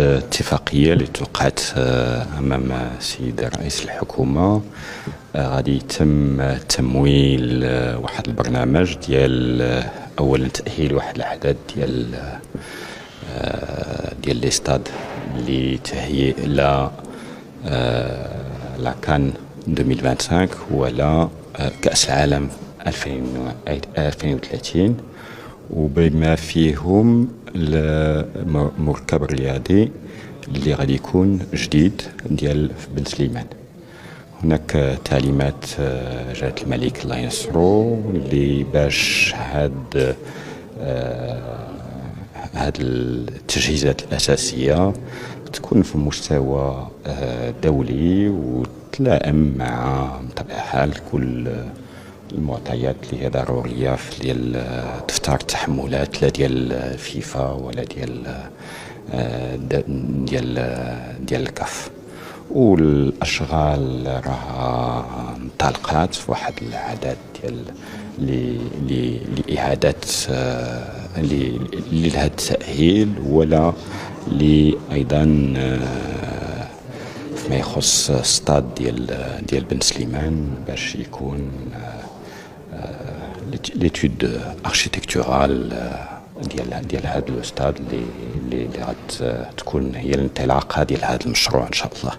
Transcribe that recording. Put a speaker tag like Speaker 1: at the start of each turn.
Speaker 1: اتفاقية اللي توقعت أمام السيد رئيس الحكومة. غادي يتم تمويل واحد البرنامج ديال أولا تأهيل واحد الأعداد ديال لي ستاد لتهيئ لا كان 2025 ولا كأس العالم 2030 وبما فيهم المركب الرياضي اللي غادي يكون جديد ديال بن سليمان. هناك تعليمات جلالة الملك الله ينصرو اللي باش هاد التجهيزات الأساسية تكون في مستوى دولي وتلائم مع بطبيعة الحال كل المعطيات اللي هي ضرورية في ديال دفتر التحملات لا ديال فيفا ولا ديال الكاف. والاشغال راها انطلقات في واحد العدد ديال لاعاده لهذا التاهيل ولا ايضا فيما يخص ستاد ديال بن سليمان باش يكون ليتود اركيتكتورال ديال هذا الاستاد اللي غتكون هي الانطلاقه ديال هذا المشروع ان شاء الله.